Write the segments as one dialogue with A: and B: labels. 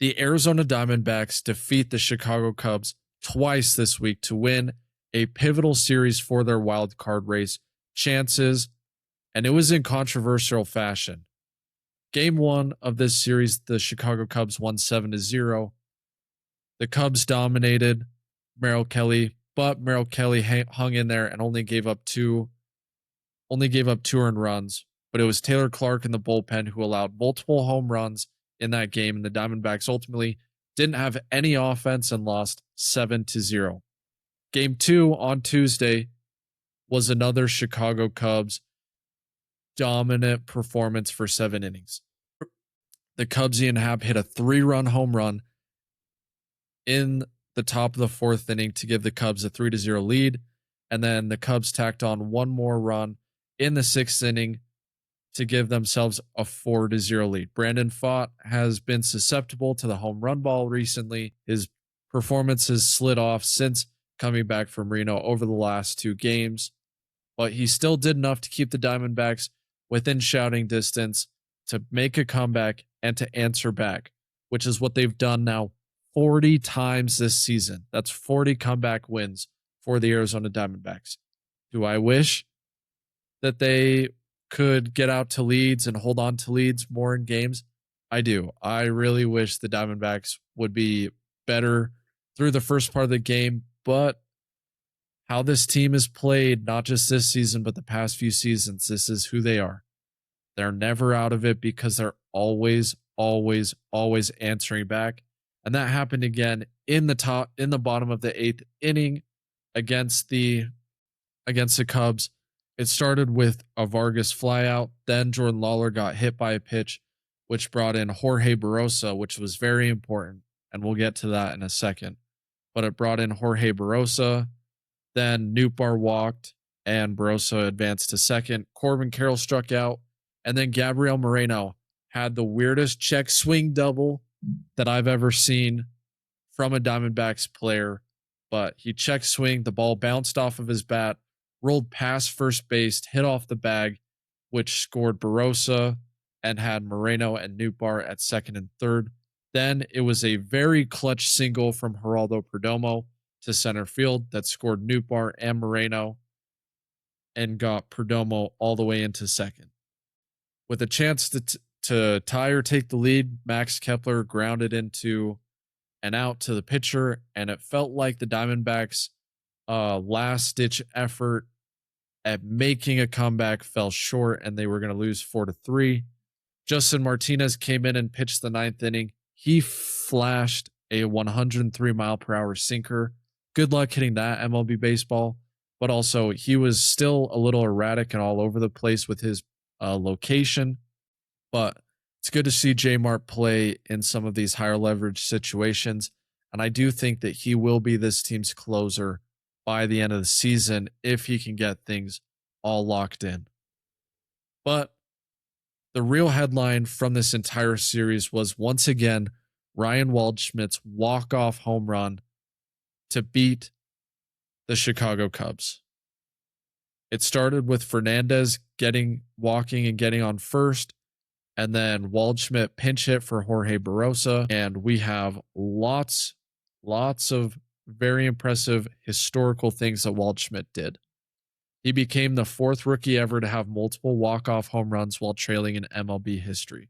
A: The Arizona Diamondbacks defeat the Chicago Cubs twice this week to win a pivotal series for their wild card race chances, and it was in controversial fashion. Game one of this series, the Chicago Cubs won 7-0. The Cubs dominated Merrill Kelly, but Merrill Kelly hung in there and only gave up two earned runs. But it was Taylor Clark in the bullpen who allowed multiple home runs in that game, and the Diamondbacks ultimately didn't have any offense and lost 7-0. Game two on Tuesday was another Chicago Cubs dominant performance for 7 innings. The Cubsian Hab hit a 3-run home run in the top of the 4th inning to give the Cubs a 3-0 lead, and then the Cubs tacked on one more run in the 6th inning to give themselves a 4-0 lead. Brandon Pfaadt has been susceptible to the home run ball recently. His performance has slid off since coming back from Reno over the last 2 games, but he still did enough to keep the Diamondbacks within shouting distance to make a comeback and to answer back, which is what they've done now 40 times this season. That's 40 comeback wins for the Arizona Diamondbacks. Do I wish that they could get out to leads and hold on to leads more in games? I do. I really wish the Diamondbacks would be better through the first part of the game, but how this team is played, not just this season, but the past few seasons, this is who they are. They're never out of it because they're always answering back. And that happened again in the bottom of the 8th inning against the Cubs. It started with a Vargas flyout. Then Jordan Lawler got hit by a pitch, which brought in Jorge Barrosa, which was very important. And we'll get to that in a second. But it brought in Jorge Barrosa. Then Nootbaar walked and Barrosa advanced to second. Corbin Carroll struck out. And then Gabriel Moreno had the weirdest check swing double that I've ever seen from a Diamondbacks player. But he check swing, the ball bounced off of his bat, rolled past first base, hit off the bag, which scored Barrosa and had Moreno and Nootbaar at second and third. Then it was a very clutch single from Geraldo Perdomo to center field that scored Nootbaar and Moreno and got Perdomo all the way into second. With a chance to tie or take the lead, Max Kepler grounded into an out to the pitcher, and it felt like the Diamondbacks' last-ditch effort at making a comeback fell short, and they were going to lose 4-3. Justin Martinez came in and pitched the 9th inning. He flashed a 103-mile-per-hour sinker. Good luck hitting that, MLB baseball. But also, he was still a little erratic and all over the place with his location. But it's good to see J Mart play in some of these higher leverage situations. And I do think that he will be this team's closer by the end of the season if he can get things all locked in. But the real headline from this entire series was once again Ryan Waldschmidt's walk-off home run to beat the Chicago Cubs. It started with Fernandez walking and getting on first, and then Waldschmidt pinch hit for Jorge Barrosa, and we have lots of very impressive historical things that Waldschmidt did. He became the 4th rookie ever to have multiple walk-off home runs while trailing in MLB history,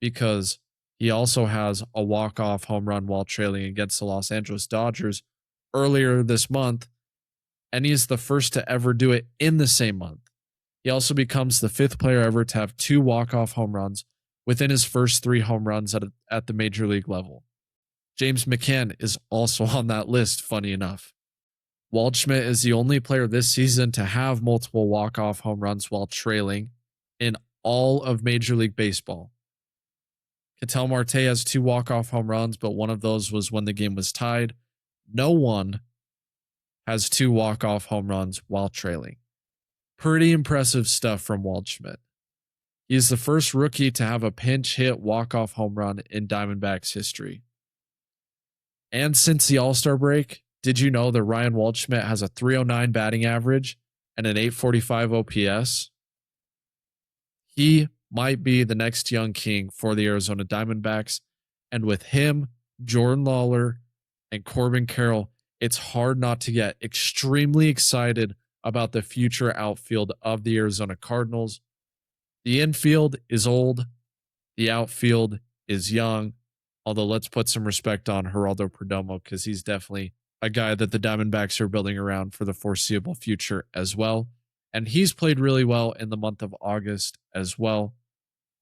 A: because he also has a walk-off home run while trailing against the Los Angeles Dodgers earlier this month, and he's the first to ever do it in the same month. He also becomes the 5th player ever to have 2 walk-off home runs within his first 3 home runs at the major league level. James McCann is also on that list, funny enough. Waldschmidt is the only player this season to have multiple walk-off home runs while trailing in all of Major League Baseball. Ketel Marte has 2 walk-off home runs, but one of those was when the game was tied. No one has 2 walk-off home runs while trailing. Pretty impressive stuff from Waldschmidt. He is the first rookie to have a pinch hit walk-off home run in Diamondbacks history. And since the All-Star break, did you know that Ryan Waldschmidt has a .309 batting average and an .845 OPS? He might be the next young king for the Arizona Diamondbacks, And with him, Jordan Lawler, and Corbin Carroll, it's hard not to get extremely excited about the future outfield of the Arizona Cardinals. The infield is old, the outfield is young, although let's put some respect on Geraldo Perdomo because he's definitely a guy that the Diamondbacks are building around for the foreseeable future as well. And he's played really well in the month of August as well.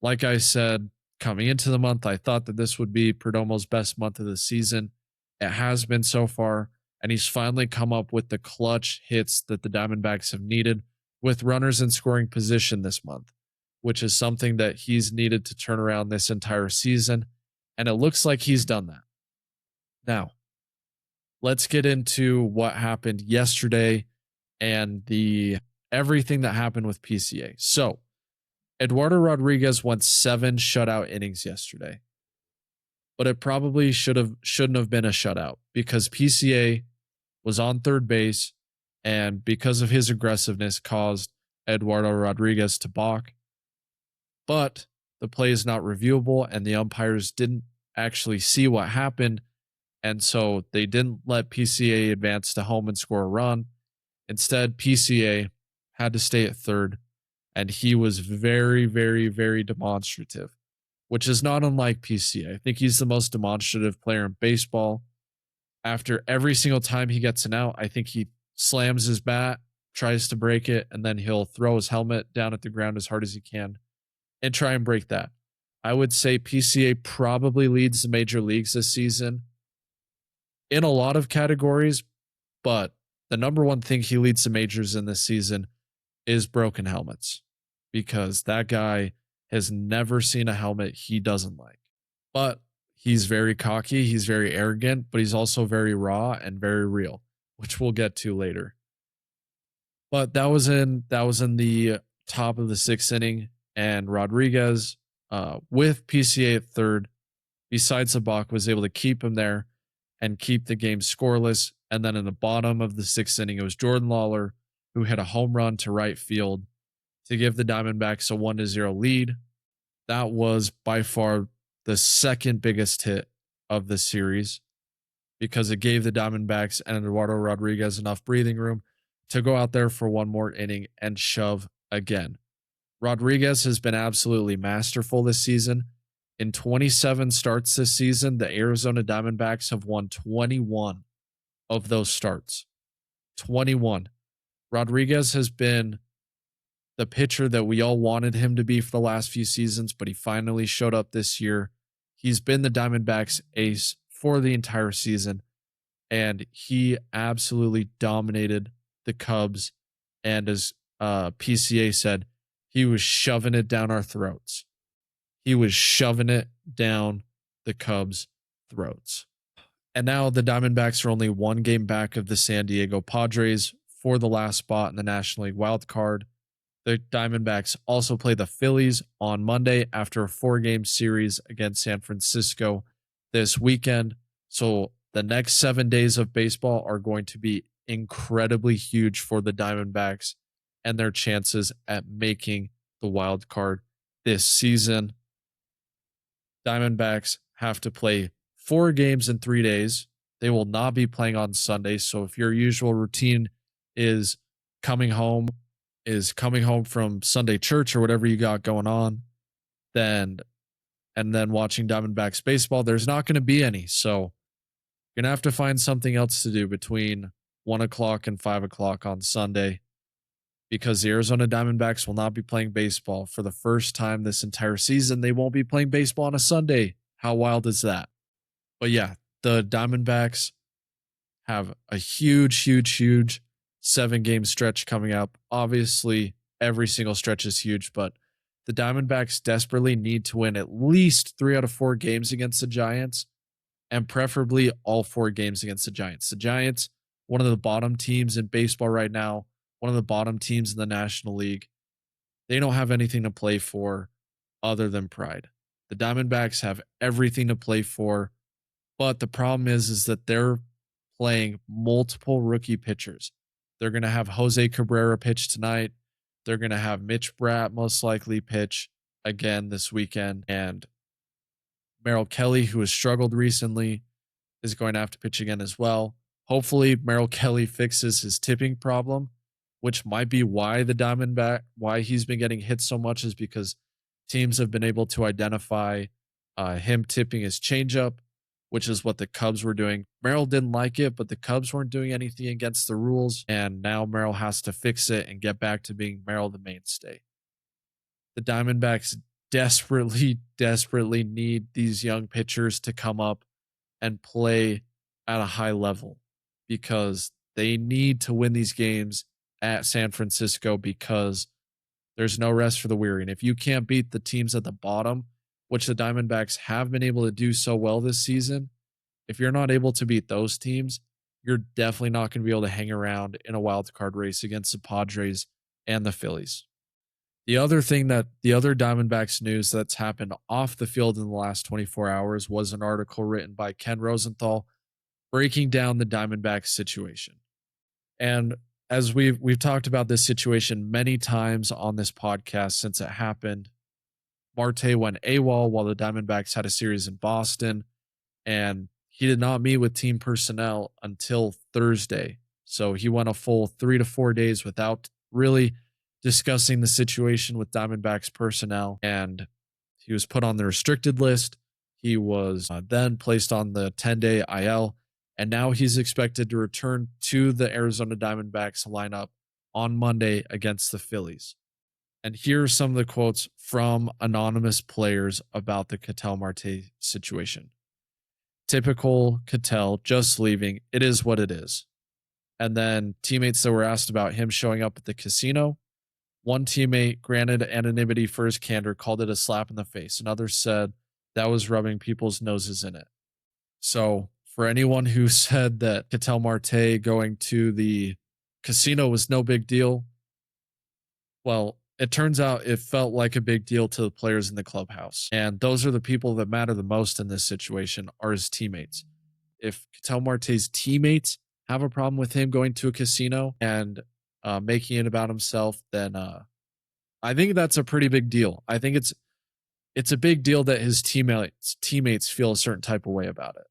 A: Like I said, coming into the month, I thought that this would be Perdomo's best month of the season. It has been so far, and he's finally come up with the clutch hits that the Diamondbacks have needed with runners in scoring position this month, which is something that he's needed to turn around this entire season. And it looks like he's done that. Now, let's get into what happened yesterday and everything that happened with PCA. So, Eduardo Rodriguez went 7 shutout innings yesterday, but it probably shouldn't have been a shutout because PCA was on third base and because of his aggressiveness caused Eduardo Rodriguez to balk. But the play is not reviewable and the umpires didn't actually see what happened. And so they didn't let PCA advance to home and score a run. Instead, PCA had to stay at third, and he was very, very, very demonstrative, which is not unlike PCA. I think he's the most demonstrative player in baseball. After every single time he gets an out, I think he slams his bat, tries to break it, and then he'll throw his helmet down at the ground as hard as he can and try and break that. I would say PCA probably leads the major leagues this season in a lot of categories, but the number one thing he leads the majors in this season is broken helmets because that guy has never seen a helmet he doesn't like. But he's very cocky, he's very arrogant, but he's also very raw and very real, which we'll get to later. But that was in the top of the 6th inning, and Rodriguez, with PCA at third, besides the balk, was able to keep him there and keep the game scoreless. And then in the bottom of the 6th inning, it was Jordan Lawler who hit a home run to right field to give the Diamondbacks a 1-0 lead. That was by far the second biggest hit of the series because it gave the Diamondbacks and Eduardo Rodriguez enough breathing room to go out there for one more inning and shove again. Rodriguez has been absolutely masterful this season. In 27 starts this season, the Arizona Diamondbacks have won 21 of those starts. 21. Rodriguez has been the pitcher that we all wanted him to be for the last few seasons, but he finally showed up this year. He's been the Diamondbacks ace for the entire season, and he absolutely dominated the Cubs. And as PCA said, he was shoving it down our throats. He was shoving it down the Cubs' throats. And now the Diamondbacks are only 1 game back of the San Diego Padres for the last spot in the National League wild card. The Diamondbacks also play the Phillies on Monday after a 4-game series against San Francisco this weekend. So the next 7 days of baseball are going to be incredibly huge for the Diamondbacks and their chances at making the wild card this season. Diamondbacks have to play 4 games in 3 days. They will not be playing on Sunday. So if your usual routine is coming home from Sunday church or whatever you got going on, and then watching Diamondbacks baseball, there's not going to be any. So you're going to have to find something else to do between 1 o'clock and 5 o'clock on Sunday because the Arizona Diamondbacks will not be playing baseball for the first time this entire season. They won't be playing baseball on a Sunday. How wild is that? But yeah, the Diamondbacks have a huge 7-game stretch coming up. Obviously, every single stretch is huge, but the Diamondbacks desperately need to win at least 3 out of 4 games against the Giants, and preferably all 4 games against the Giants. The Giants, one of the bottom teams in baseball right now, one of the bottom teams in the National League. They don't have anything to play for other than pride. The Diamondbacks have everything to play for, but the problem is that they're playing multiple rookie pitchers. They're going to have Jose Cabrera pitch tonight. They're going to have Mitch Bratt most likely pitch again this weekend. And Merrill Kelly, who has struggled recently, is going to have to pitch again as well. Hopefully, Merrill Kelly fixes his tipping problem, which might be why why he's been getting hit so much, is because teams have been able to identify him tipping his changeup, which is what the Cubs were doing. Merrill didn't like it, but the Cubs weren't doing anything against the rules, and now Merrill has to fix it and get back to being Merrill the mainstay. The Diamondbacks desperately need these young pitchers to come up and play at a high level, because they need to win these games at San Francisco, because there's no rest for the weary. And if you can't beat the teams at the bottom, which the Diamondbacks have been able to do so well this season, if you're not able to beat those teams, you're definitely not going to be able to hang around in a wild card race against the Padres and the Phillies. The other thing that the other Diamondbacks news that's happened off the field in the last 24 hours was an article written by Ken Rosenthal breaking down the Diamondbacks situation. And as we've talked about this situation many times on this podcast since it happened, Marte went AWOL while the Diamondbacks had a series in Boston, and he did not meet with team personnel until Thursday. So he went a full 3 to 4 days without really discussing the situation with Diamondbacks personnel, and he was put on the restricted list. He was then placed on the 10-day IL, and now he's expected to return to the Arizona Diamondbacks lineup on Monday against the Phillies. And here are some of the quotes from anonymous players about the Ketel Marte situation. Typical Ketel, just leaving. It is what it is. And then teammates that were asked about him showing up at the casino. One teammate, granted anonymity for his candor, called it a slap in the face. Another said that was rubbing people's noses in it. So for anyone who said that Ketel Marte going to the casino was no big deal, well, it turns out it felt like a big deal to the players in the clubhouse. And those are the people that matter the most in this situation, are his teammates. If Ketel Marte's teammates have a problem with him going to a casino and making it about himself, then I think that's a pretty big deal. I think it's a big deal that his teammates feel a certain type of way about it.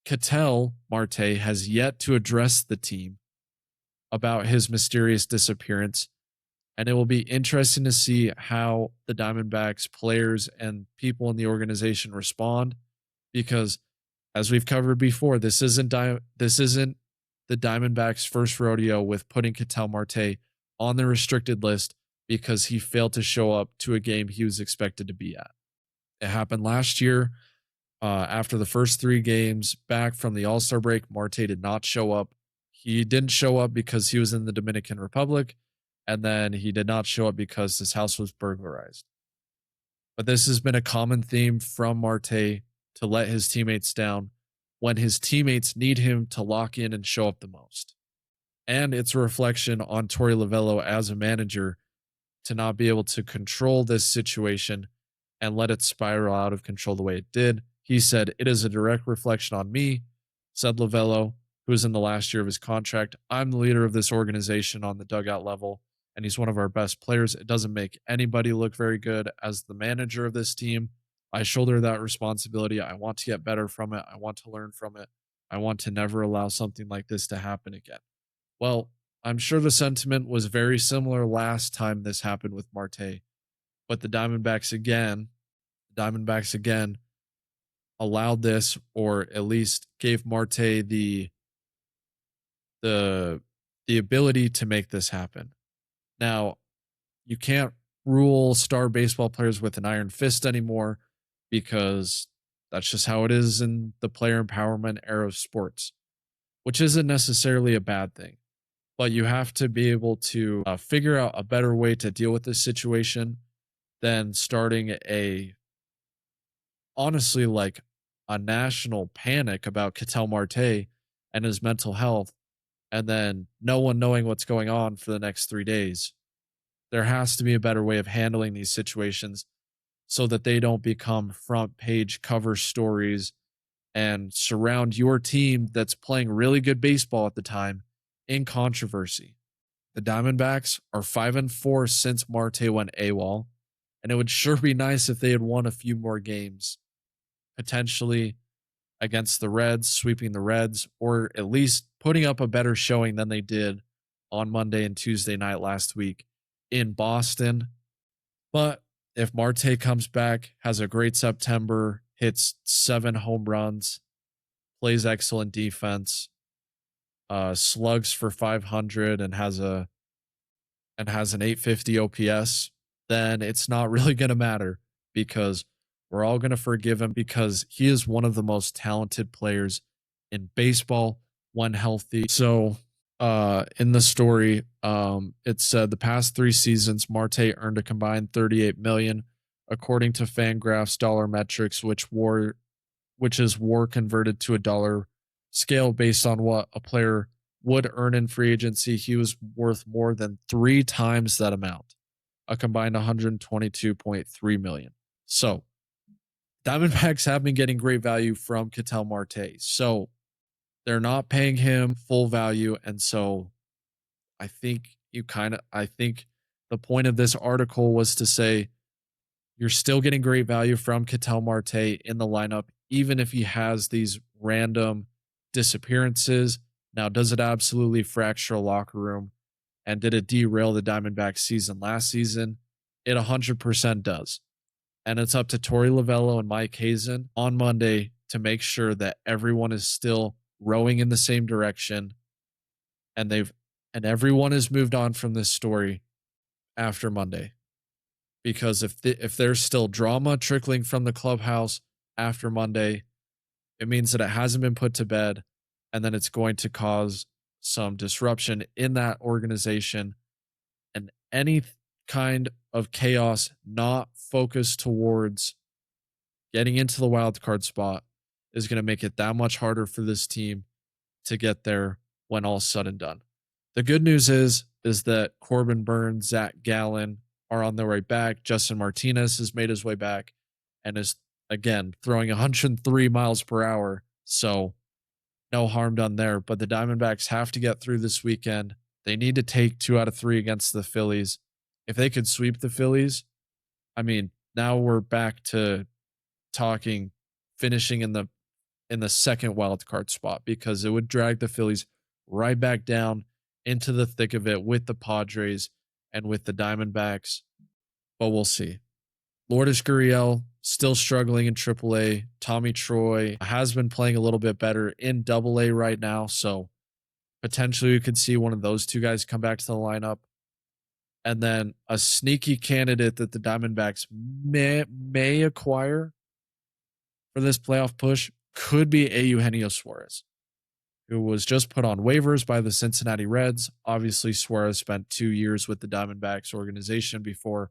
A: Ketel Marte has yet to address the team about his mysterious disappearance, and it will be interesting to see how the Diamondbacks players and people in the organization respond, because as we've covered before, this isn't the Diamondbacks' first rodeo with putting Ketel Marte on the restricted list because he failed to show up to a game he was expected to be at. It happened last year. After the first 3 games back from the All-Star break, Marte did not show up. He didn't show up because he was in the Dominican Republic, and then he did not show up because his house was burglarized. But this has been a common theme from Marte, to let his teammates down when his teammates need him to lock in and show up the most. And it's a reflection on Torey Lovullo as a manager to not be able to control this situation and let it spiral out of control the way it did. He said, "It is a direct reflection on me," said Lovullo, who is in the last year of his contract. "I'm the leader of this organization on the dugout level, and he's one of our best players. It doesn't make anybody look very good as the manager of this team. I shoulder that responsibility. I want to get better from it. I want to learn from it. I want to never allow something like this to happen again." Well, I'm sure the sentiment was very similar last time this happened with Marte, but the Diamondbacks again allowed this, or at least gave Marte the ability to make this happen. Now, you can't rule star baseball players with an iron fist anymore, because that's just how it is in the player empowerment era of sports, which isn't necessarily a bad thing. But you have to be able to figure out a better way to deal with this situation than starting honestly, like a national panic about Ketel Marte and his mental health, and then no one knowing what's going on for the next 3 days. There has to be a better way of handling these situations so that they don't become front page cover stories and surround your team that's playing really good baseball at the time in controversy. The Diamondbacks are 5-4 since Marte went AWOL, And it would sure be nice if they had won a few more games, potentially against the Reds, sweeping the Reds, or at least putting up a better showing than they did on Monday and Tuesday night last week in Boston. But if Marte comes back, has a great September, hits 7 home runs, plays excellent defense, slugs for 500 and has an 850 OPS, then it's not really going to matter because we're all going to forgive him because he is one of the most talented players in baseball when healthy. So, in the story, it said the past 3 seasons, Marte earned a combined 38 million, according to Fangraphs dollar metrics, which is WAR converted to a dollar scale based on what a player would earn in free agency. He was worth more than 3 times that amount, a combined 122.3 million. So Diamondbacks have been getting great value from Ketel Marte. So they're not paying him full value. And so I think the point of this article was to say you're still getting great value from Ketel Marte in the lineup, even if he has these random disappearances. Now, does it absolutely fracture a locker room? And did it derail the Diamondbacks season last season? It 100% does. And it's up to Torey Lovello and Mike Hazen on Monday to make sure that everyone is still rowing in the same direction. And everyone has moved on from this story after Monday. Because if there's still drama trickling from the clubhouse after Monday, it means that it hasn't been put to bed, and then it's going to cause some disruption in that organization, and any kind of chaos not focused towards getting into the wild card spot is going to make it that much harder for this team to get there when all's said and done. The good news is that Corbin Burns, Zach Gallen are on their way back. Justin Martinez has made his way back and is, again, throwing 103 miles per hour. So no harm done there. But the Diamondbacks have to get through this weekend. They need to take 2 out of 3 against the Phillies. If they could sweep the Phillies, I mean, now we're back to talking finishing in the second wild card spot, because it would drag the Phillies right back down into the thick of it with the Padres and with the Diamondbacks. But we'll see. Lourdes Gurriel still struggling in AAA. Tommy Troy has been playing a little bit better in AA right now, so potentially we could see one of those 2 guys come back to the lineup. And then a sneaky candidate that the Diamondbacks may acquire for this playoff push could be Eugenio Suarez, who was just put on waivers by the Cincinnati Reds. Obviously, Suarez spent 2 years with the Diamondbacks organization before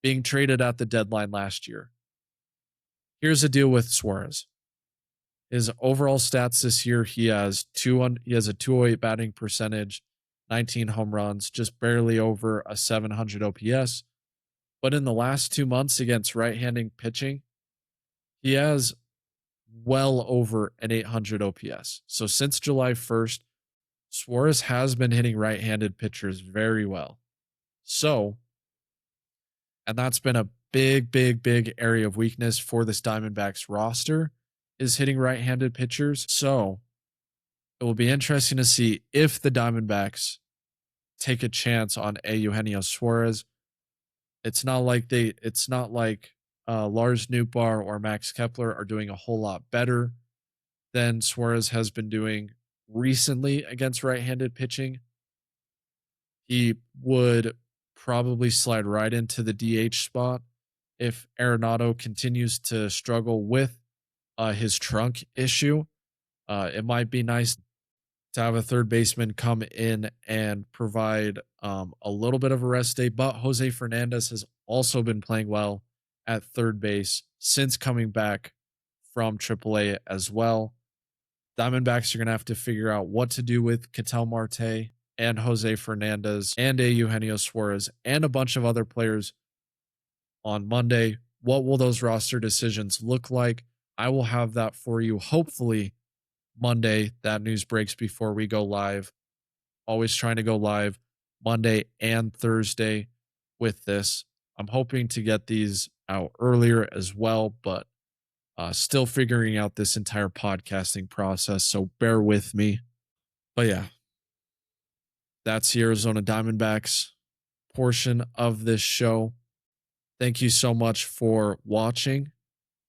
A: being traded at the deadline last year. Here's the deal with Suarez. His overall stats this year, he has a 208 batting percentage, 19 home runs, just barely over a 700 OPS. But in the last 2 months against right-handed pitching, he has well over an 800 OPS. So since July 1st, Suarez has been hitting right-handed pitchers very well. So, and that's been a big area of weakness for this Diamondbacks roster, is hitting right-handed pitchers. So it will be interesting to see if the Diamondbacks take a chance on Eugenio Suarez. It's not like Lars Nootbaar or Max Kepler are doing a whole lot better than Suarez has been doing recently against right-handed pitching. He would probably slide right into the DH spot if Arenado continues to struggle with his trunk issue. It might be nice to have a third baseman come in and provide a little bit of a rest day, but Jose Fernandez has also been playing well at third base since coming back from AAA as well. Diamondbacks are going to have to figure out what to do with Ketel Marte and Jose Fernandez and Eugenio Suarez and a bunch of other players on Monday. What will those roster decisions look like? I will have that for you hopefully Monday. That news breaks before we go live. Always trying to go live Monday and Thursday with this. I'm hoping to get these out earlier as well, but still figuring out this entire podcasting process. So bear with me. But yeah, that's the Arizona Diamondbacks portion of this show. Thank you so much for watching.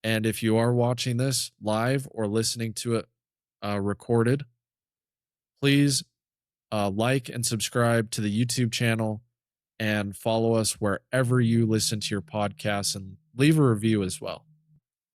A: And if you are watching this live or listening to it recorded, please like and subscribe to the YouTube channel and follow us wherever you listen to your podcasts and leave a review as well.